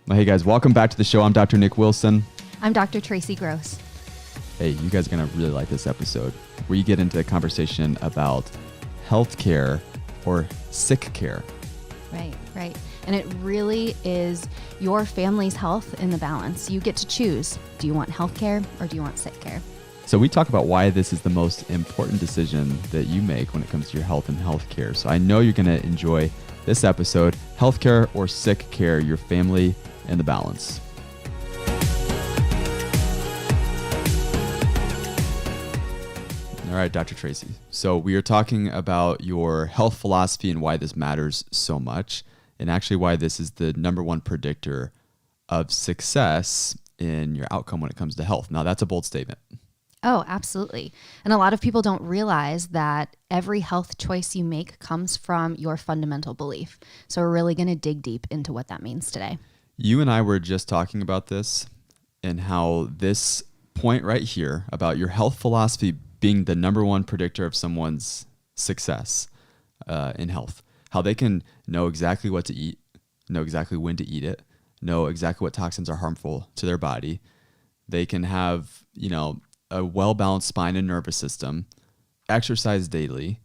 Well, hey guys, welcome back to the show. I'm Dr. Nick Wilson. I'm Dr. Tracy Gross. Hey, you guys are going to really like this episode where you get into a conversation about healthcare or sick care. Right. And it really is your family's health in the balance. You get to choose. Do you want healthcare or do you want sick care? So we talk about why this is the most important decision that you make when it comes to your health and healthcare. So I know you're going to enjoy this episode, healthcare or sick care, your family in the balance. All right, Dr. Tracy. So we are talking about your health philosophy and why this matters so much, and actually why this is the number one predictor of success in your outcome when it comes to health. Now, that's a bold statement. Oh, absolutely. And a lot of people don't realize that every health choice you make comes from your fundamental belief. So we're really going to dig deep into what that means today. You and I were just talking about this and how this point right here about your health philosophy being the number one predictor of someone's success in health, how they can know exactly what to eat, know exactly when to eat it, know exactly what toxins are harmful to their body. They can have, a well-balanced spine and nervous system, exercise daily,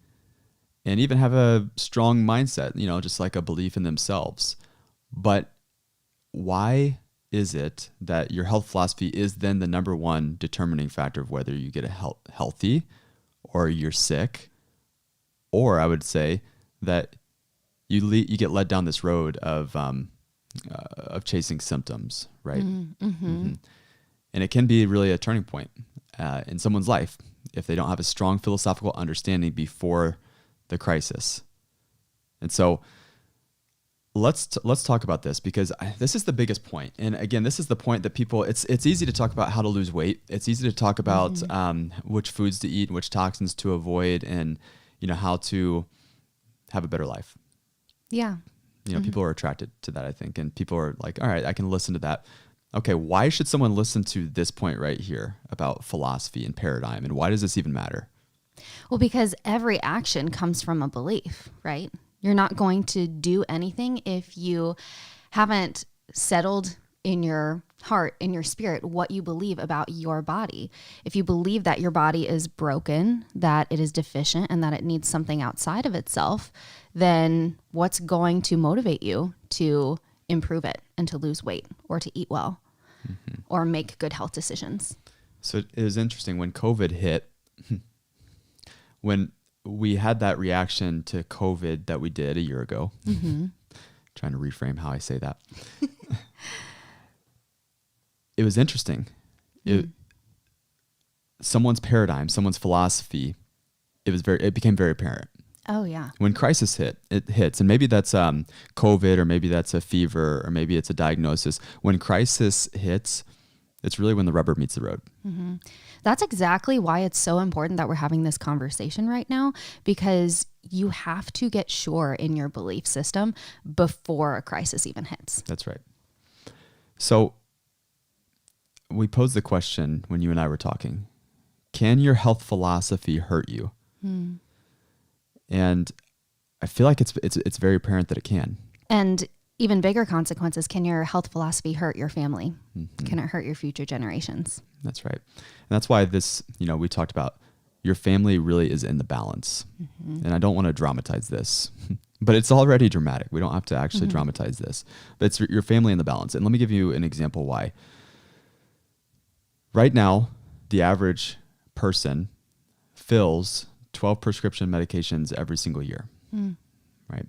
and even have a strong mindset, just like a belief in themselves. But why is it that your health philosophy is then the number one determining factor of whether you get healthy or you're sick? Or I would say that you get led down this road of chasing symptoms, right? Mm-hmm. And it can be really a turning point in someone's life if they don't have a strong philosophical understanding before the crisis. And so let's talk about this, because this is the biggest point. And again, this is the point that people, it's easy to talk about how to lose weight. It's easy to talk about which foods to eat and which toxins to avoid, and how to have a better life. Yeah. People are attracted to that, I think. And people are like, all right, I can listen to that. Okay, why should someone listen to this point right here about philosophy and paradigm, and why does this even matter? Well, because every action comes from a belief, right? You're not going to do anything if you haven't settled in your heart, in your spirit, what you believe about your body. If you believe that your body is broken, that it is deficient, and that it needs something outside of itself, then what's going to motivate you to improve it and to lose weight or to eat well or make good health decisions? So it was interesting when COVID hit, when we had that reaction to COVID that we did a year ago, trying to reframe how I say that. It was interesting. Someone's paradigm, someone's philosophy, it became very apparent. Oh, yeah. When crisis hits, and maybe that's COVID, or maybe that's a fever, or maybe it's a diagnosis. When crisis hits, it's really when the rubber meets the road. Mm-hmm. That's exactly why it's so important that we're having this conversation right now, because you have to get sure in your belief system before a crisis even hits. That's right. So we posed the question when you and I were talking, can your health philosophy hurt you? And I feel like it's very apparent that it can. And even bigger consequences, can your health philosophy hurt your family? Can it hurt your future generations? That's right. And that's why this, we talked about your family really is in the balance. And I don't want to dramatize this, but it's already dramatic. We don't have to actually dramatize this, but it's your family in the balance. And let me give you an example why. Right now, the average person fills 12 prescription medications every single year, right?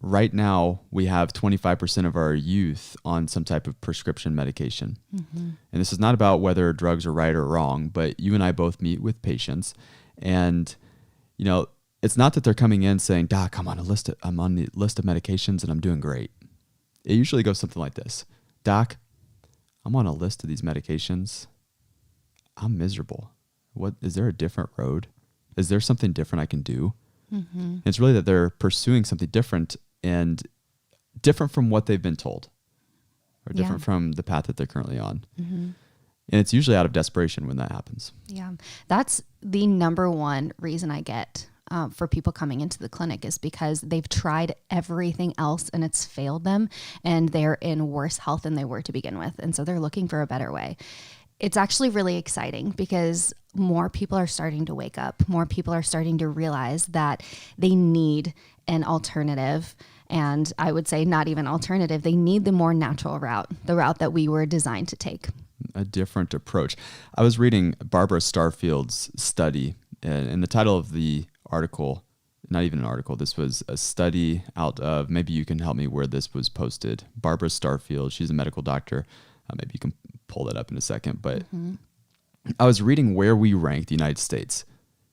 Right now, we have 25% of our youth on some type of prescription medication. And this is not about whether drugs are right or wrong, but you and I both meet with patients, and, it's not that they're coming in saying, Doc, I'm on the list of medications and I'm doing great. It usually goes something like this. Doc, I'm on a list of these medications. I'm miserable. Is there a different road? Is there something different I can do? It's really that they're pursuing something different, and different from what they've been told, or different from the path that they're currently on. And it's usually out of desperation when that happens. Yeah. That's the number one reason I get for people coming into the clinic is because they've tried everything else and it's failed them, and they're in worse health than they were to begin with. And so they're looking for a better way. It's actually really exciting because more people are starting to wake up. More people are starting to realize that they need an alternative. And I would say not even alternative. They need the more natural route, the route that we were designed to take. A different approach. I was reading Barbara Starfield's study, and the title of the article, not even an article, this was a study out of, maybe you can help me where this was posted. Barbara Starfield, she's a medical doctor. Maybe you can pull that up in a second. But I was reading where we rank the United States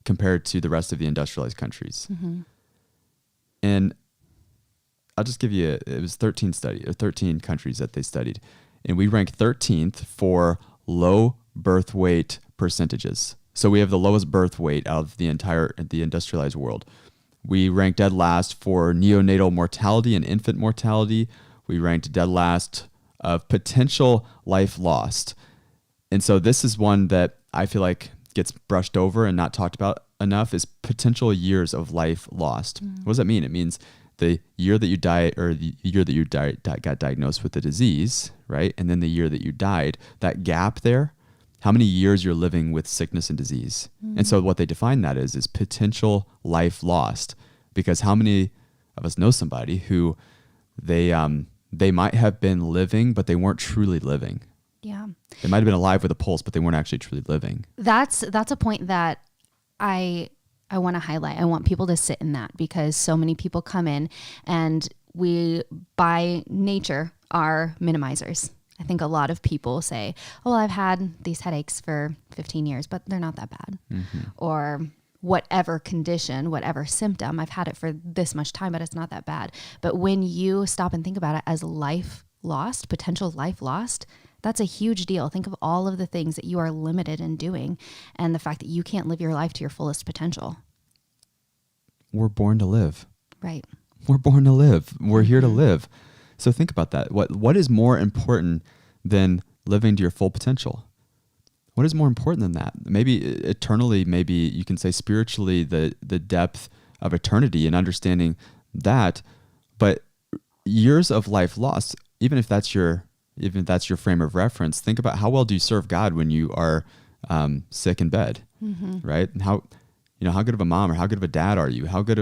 compared to the rest of the industrialized countries. And I'll just give you, it was 13 countries that they studied. And we rank 13th for low birth weight percentages. So we have the lowest birth weight out of the industrialized world. We ranked dead last for neonatal mortality and infant mortality. We ranked dead last of potential life lost. And so this is one that I feel like gets brushed over and not talked about enough, is potential years of life lost. What does that mean? It means the year that you die, or the year that you got diagnosed with the disease, right? And then the year that you died, that gap there, how many years you're living with sickness and disease. And so what they define that is potential life lost, because how many of us know somebody who they might have been living, but they weren't truly living. Yeah. They might have been alive with a pulse, but they weren't actually truly living. That's a point that I want to highlight. I want people to sit in that, because so many people come in and we, by nature, are minimizers. I think a lot of people say, oh, well, I've had these headaches for 15 years, but they're not that bad. Or whatever condition, whatever symptom, I've had it for this much time, but it's not that bad. But when you stop and think about it as life lost, potential life lost, that's a huge deal. Think of all of the things that you are limited in doing, and the fact that you can't live your life to your fullest potential. We're born to live. Right. We're born to live. We're here to live. So think about that. What is more important than living to your full potential? What is more important than that? Maybe eternally, maybe you can say spiritually, the depth of eternity and understanding that. But years of life lost, even if that's your frame of reference, think about how well do you serve God when you are sick in bed, right? And how good of a mom or how good of a dad are you? How good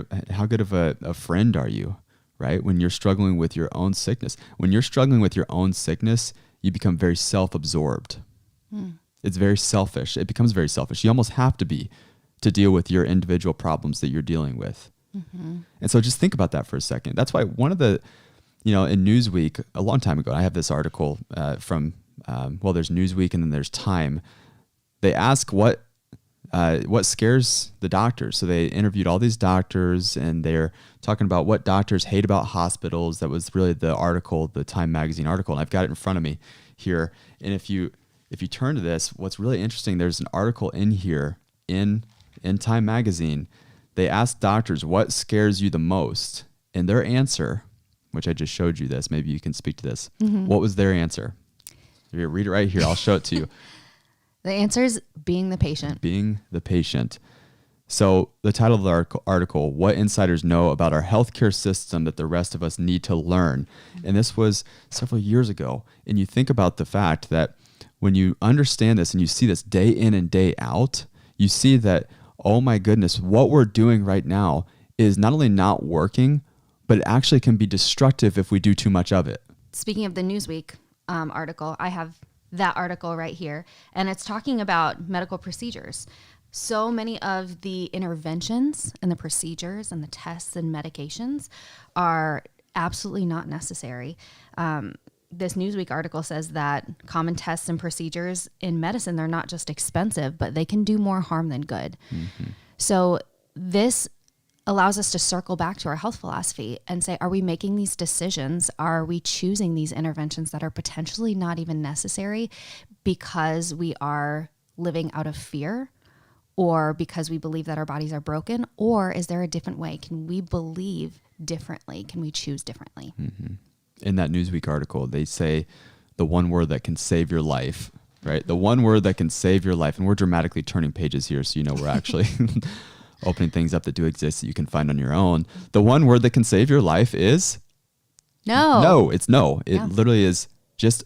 of a friend are you, right? When you're struggling with your own sickness. When you're struggling with your own sickness, you become very self-absorbed. It's very selfish. It becomes very selfish. You almost have to be to deal with your individual problems that you're dealing with. And so just think about that for a second. That's why one of the, in Newsweek, a long time ago, I have this article from, there's Newsweek and then there's Time. They ask what scares the doctors. So they interviewed all these doctors and they're talking about what doctors hate about hospitals. That was really the article, the Time magazine article. And I've got it in front of me here. And if you turn to this, what's really interesting, there's an article in here in Time magazine. They asked doctors, what scares you the most? And their answer, which I just showed you this, maybe you can speak to this. What was their answer? Here, read it right here. I'll show it to you. The answer is being the patient. Being the patient. So the title of the article, What Insiders Know About Our Healthcare System That the Rest of Us Need to Learn. And this was several years ago. And you think about the fact that when you understand this and you see this day in and day out, you see that, oh my goodness, what we're doing right now is not only not working, but it actually can be destructive if we do too much of it. Speaking of the Newsweek article, I have that article right here, and it's talking about medical procedures. So many of the interventions and the procedures and the tests and medications are absolutely not necessary. This Newsweek article says that common tests and procedures in medicine, they're not just expensive, but they can do more harm than good. So this allows us to circle back to our health philosophy and say, are we making these decisions? Are we choosing these interventions that are potentially not even necessary because we are living out of fear, or because we believe that our bodies are broken? Or is there a different way? Can we believe differently? Can we choose differently? In that Newsweek article, they say the one word that can save your life, right? The one word that can save your life. And we're dramatically turning pages here, so we're actually opening things up that do exist that you can find on your own. The one word that can save your life is no. No, it's no. It literally is just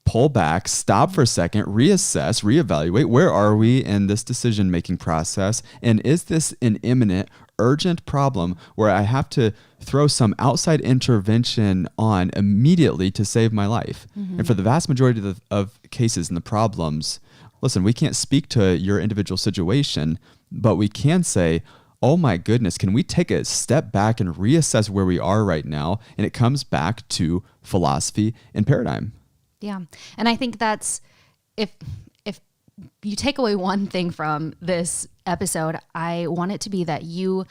pull back, stop for a second, reassess, reevaluate. Where are we in this decision-making process? And is this an imminent, urgent problem where I have to throw some outside intervention on immediately to save my life? And for the vast majority of cases and the problems, listen, we can't speak to your individual situation, but we can say, oh my goodness, can we take a step back and reassess where we are right now? And it comes back to philosophy and paradigm. Yeah. And I think that's, if you take away one thing from this episode, I want it to be that you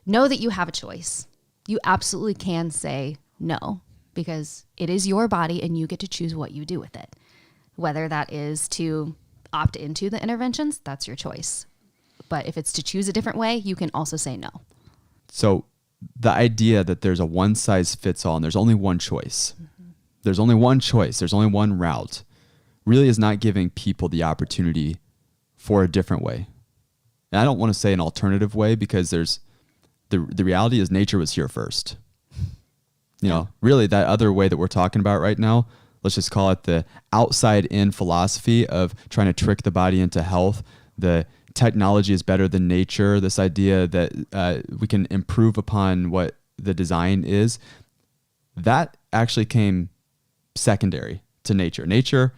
know that you have a choice. You absolutely can say no, because it is your body and you get to choose what you do with it. Whether that is to opt into the interventions, that's your choice. But if it's to choose a different way, you can also say no. So the idea that there's a one size fits all and there's only one choice, there's only one choice, there's only one route, really is not giving people the opportunity for a different way. And I don't want to say an alternative way, because there's the reality is nature was here first. You know, really that other way that we're talking about right now, let's just call it the outside in philosophy of trying to trick the body into health. The technology is better than nature. This idea that we can improve upon what the design is, that actually came secondary to nature. Nature,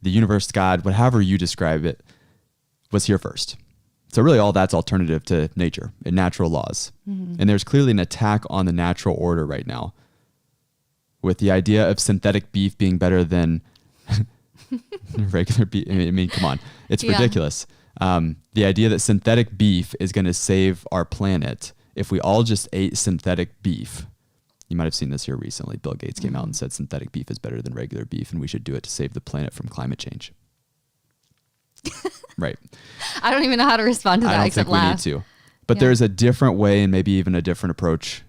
the universe, God, whatever you describe it, was here first. So really all that's alternative to nature and natural laws. And there's clearly an attack on the natural order right now, with the idea of synthetic beef being better than regular beef. I mean, come on, it's ridiculous. The idea that synthetic beef is going to save our planet if we all just ate synthetic beef. You might have seen this here recently. Bill Gates came out and said synthetic beef is better than regular beef, and we should do it to save the planet from climate change. Right. I don't even know how to respond to that. I don't think we need to. But there's a different way, and maybe even a different approach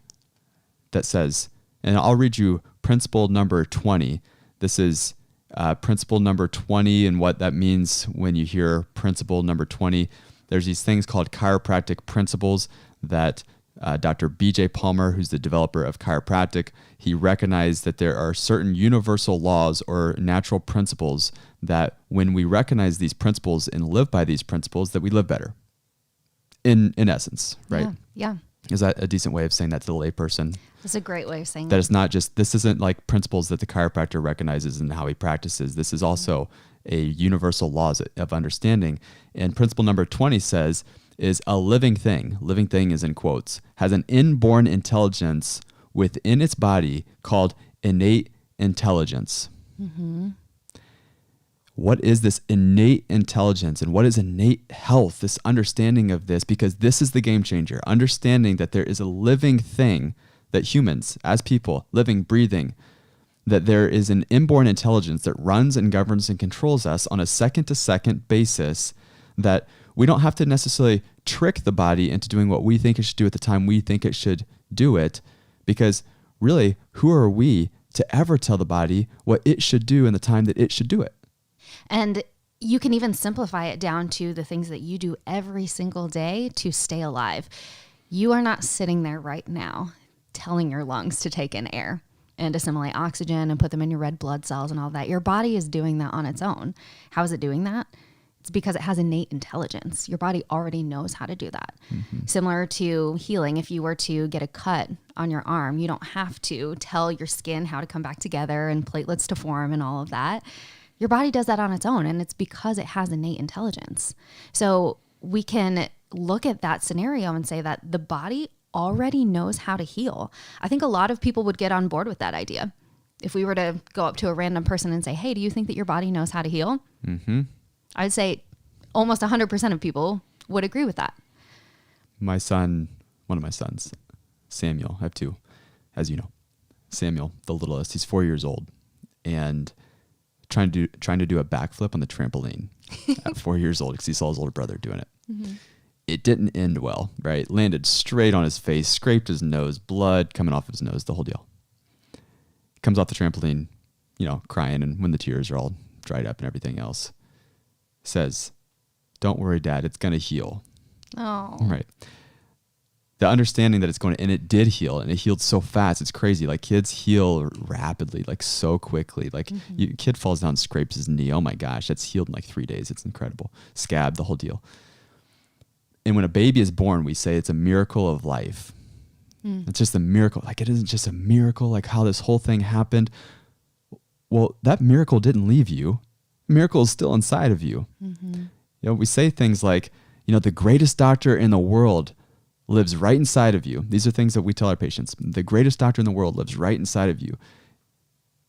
that says, and I'll read you principle number 20. This is principle number 20, and what that means when you hear principle number 20. There's these things called chiropractic principles that Dr. B.J. Palmer, who's the developer of chiropractic, he recognized that there are certain universal laws or natural principles that when we recognize these principles and live by these principles, that we live better. In essence, right? Yeah. Is that a decent way of saying that to the layperson? That's a great way of saying that. It's not just, this isn't like principles that the chiropractor recognizes and how he practices. This is also a universal laws of understanding. And principle number 20 says, is a living thing is in quotes, has an inborn intelligence within its body called innate intelligence. What is this innate intelligence, and what is innate health, this understanding of this? Because this is the game changer, understanding that there is a living thing, that humans, as people, living, breathing, that there is an inborn intelligence that runs and governs and controls us on a second-to-second basis, that we don't have to necessarily trick the body into doing what we think it should do at the time we think it should do it, because really, who are we to ever tell the body what it should do in the time that it should do it? And you can even simplify it down to the things that you do every single day to stay alive. You are not sitting there right now telling your lungs to take in air and assimilate oxygen and put them in your red blood cells and all that. Your body is doing that on its own. How is it doing that? It's because it has innate intelligence. Your body already knows how to do that. Similar to healing, if you were to get a cut on your arm, you don't have to tell your skin how to come back together and platelets to form and all of that. Your body does that on its own, and it's because it has innate intelligence. So we can look at that scenario and say that the body already knows how to heal. I think a lot of people would get on board with that idea. If we were to go up to a random person and say, hey, do you think that your body knows how to heal? I'd say almost 100% of people would agree with that. My son, one of my sons, Samuel, I have two, as you know. Samuel, the littlest, he's 4 years old, and trying to do a backflip on the trampoline at 4 years old because he saw his older brother doing it. It didn't end well, right? Landed straight on his face, scraped his nose, blood coming off his nose, the whole deal. Comes off the trampoline, crying, and when the tears are all dried up and everything else, says, "Don't worry, Dad, it's going to heal." Oh. Right. The understanding that it's going to, and it did heal, and it healed so fast. It's crazy. Like kids heal rapidly, like so quickly. Like kid falls down, scrapes his knee. Oh my gosh, that's healed in like 3 days. It's incredible. Scab, the whole deal. And when a baby is born, we say it's a miracle of life. It's just a miracle. Like it isn't just a miracle, like how this whole thing happened. Well, that miracle didn't leave you. Miracle is still inside of you. You know, we say things like, you know, the greatest doctor in the world lives right inside of you. These are things that we tell our patients. The greatest doctor in the world lives right inside of you.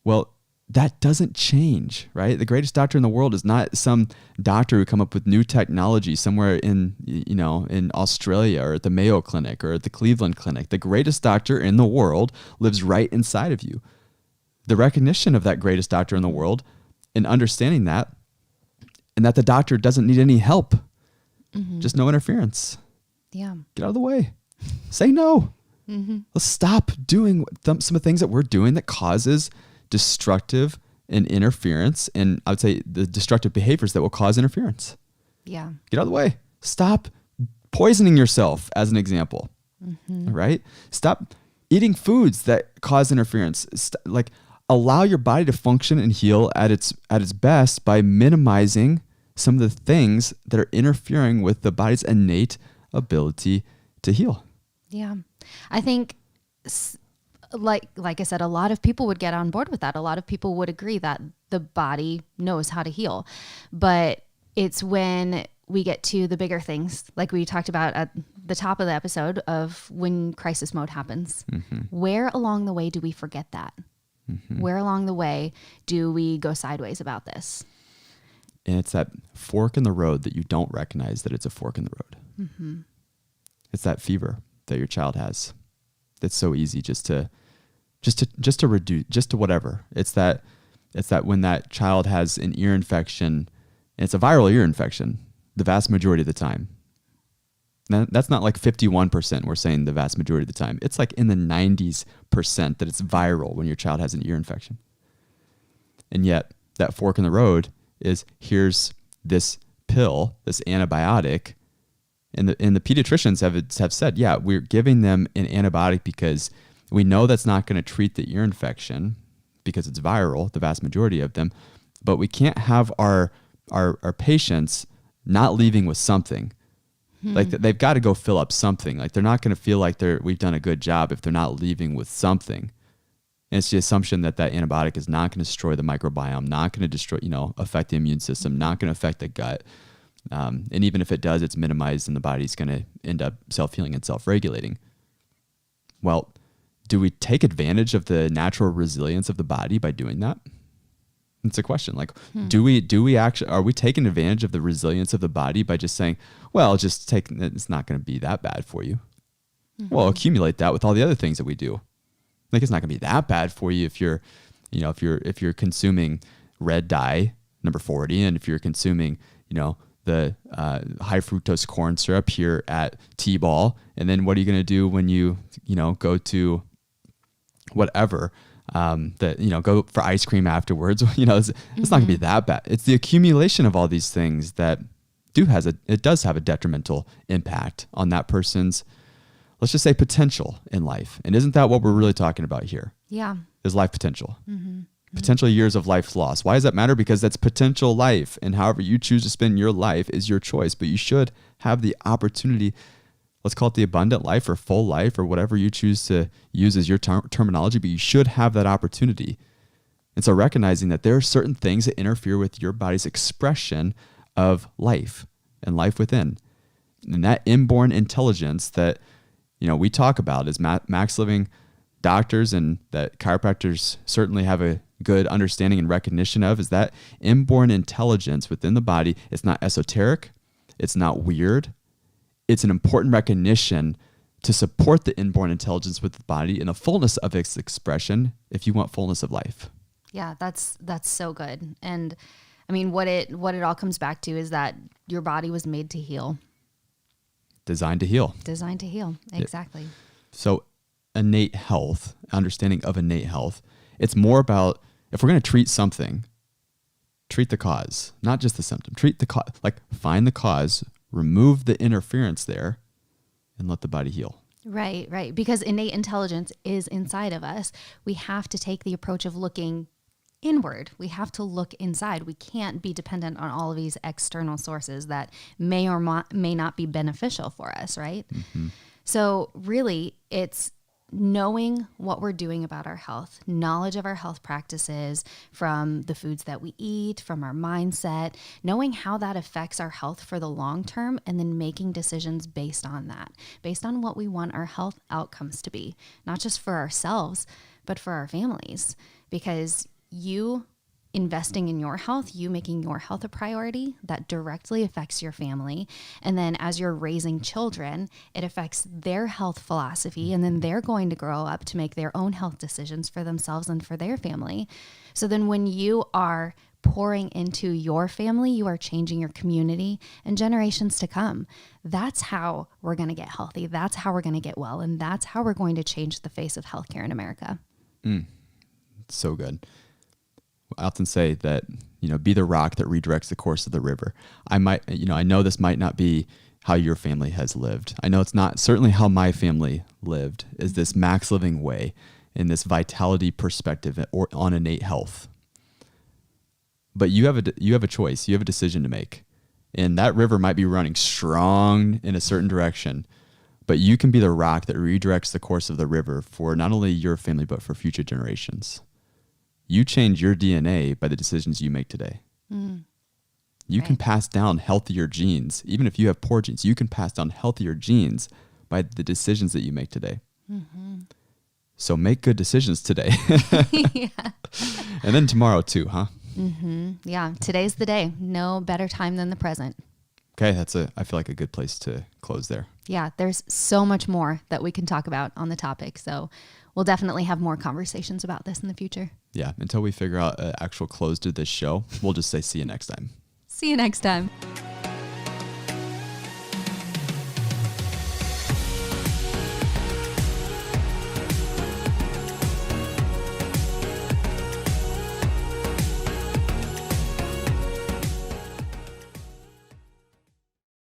Well, that doesn't change, right? The greatest doctor in the world is not some doctor who come up with new technology somewhere in, you know, in Australia or at the Mayo Clinic or at the Cleveland Clinic. The greatest doctor in the world lives right inside of you. The recognition of that greatest doctor in the world and understanding that, and that the doctor doesn't need any help, just no interference. Yeah. Get out of the way. Say no. Let's stop doing some of the things that we're doing that causes destructive and interference. And I would say the destructive behaviors that will cause interference. Yeah. Get out of the way. Stop poisoning yourself, as an example. Right? Stop eating foods that cause interference. Like allow your body to function and heal at its best by minimizing some of the things that are interfering with the body's innate ability to heal. Yeah. I think like I said, a lot of people would get on board with that. A lot of people would agree that the body knows how to heal. But it's when we get to the bigger things, like we talked about at the top of the episode, of when crisis mode happens. Where along the way do we forget that? Where along the way do we go sideways about this? And it's that fork in the road that you don't recognize that it's a fork in the road. It's that fever that your child has. That's so easy just to reduce, just to whatever. It's that when that child has an ear infection, and it's a viral ear infection, the vast majority of the time. Now, that's not like 51%. We're saying the vast majority of the time. It's like in the 90s% that it's viral when your child has an ear infection. And yet that fork in the road is, here's this pill, this antibiotic. And the pediatricians have said, yeah, we're giving them an antibiotic because we know that's not going to treat the ear infection because it's viral, the vast majority of them. But we can't have our patients not leaving with something. Like they've got to go fill up something. Like they're not going to feel like we've done a good job if they're not leaving with something. And it's the assumption that antibiotic is not going to destroy the microbiome, not going to affect the immune system, not going to affect the gut. And even if it does, it's minimized and the body's going to end up self-healing and self-regulating. Well, do we take advantage of the natural resilience of the body by doing that? It's a question. Like, do we actually, are we taking advantage of the resilience of the body by just saying, well, it's not going to be that bad for you. Well, accumulate that with all the other things that we do. Like, it's not going to be that bad for you if you're consuming red dye number 40, and if you're consuming, the high fructose corn syrup here at T-Ball. And then what are you going to do when you go to whatever, go for ice cream afterwards? It's not gonna be that bad. It's the accumulation of all these things that it does have a detrimental impact on that person's, let's just say, potential in life. And isn't that what we're really talking about here? Yeah. Is life potential. Potential years of life lost. Why does that matter? Because that's potential life, and however you choose to spend your life is your choice, but you should have the opportunity, let's call it the abundant life or full life or whatever you choose to use as your terminology, but you should have that opportunity. And so recognizing that there are certain things that interfere with your body's expression of life and life within. And that inborn intelligence that, we talk about as Max Living doctors, and that chiropractors certainly have a good understanding and recognition of, is that inborn intelligence within the body. It's not esoteric. It's not weird. It's an important recognition to support the inborn intelligence with the body in the fullness of its expression, if you want fullness of life. Yeah, that's so good. And I mean, what it all comes back to is that your body was made to heal. Designed to heal. Designed to heal. Exactly. So innate health, understanding of innate health, it's more about, if we're going to treat something, treat the cause, not just the symptom. Treat the cause, like find the cause, remove the interference there and let the body heal. Right, right. Because innate intelligence is inside of us. We have to take the approach of looking inward. We have to look inside. We can't be dependent on all of these external sources that may or may not be beneficial for us, right? Mm-hmm. So really, it's knowing what we're doing about our health, knowledge of our health practices, from the foods that we eat, from our mindset, knowing how that affects our health for the long term, and then making decisions based on that, based on what we want our health outcomes to be, not just for ourselves, but for our families. Because you investing in your health, you making your health a priority, that directly affects your family. And then as you're raising children, it affects their health philosophy. And then they're going to grow up to make their own health decisions for themselves and for their family. So then when you are pouring into your family, you are changing your community and generations to come. That's how we're going to get healthy. That's how we're going to get well. And that's how we're going to change the face of healthcare in America. So good. I often say that, be the rock that redirects the course of the river. I know this might not be how your family has lived. I know it's not certainly how my family lived, is this max living way in this vitality perspective or on innate health. But you have a choice. You have a decision to make. And that river might be running strong in a certain direction, but you can be the rock that redirects the course of the river for not only your family, but for future generations. You change your DNA by the decisions you make today. You can pass down healthier genes. Even if you have poor genes, you can pass down healthier genes by the decisions that you make today. Mm-hmm. So make good decisions today. Yeah. And then tomorrow too, huh? Mm-hmm. Yeah, today's the day. No better time than the present. Okay, I feel like a good place to close there. Yeah, there's so much more that we can talk about on the topic. So we'll definitely have more conversations about this in the future. Yeah, until we figure out an actual close to this show, we'll just say see you next time. See you next time.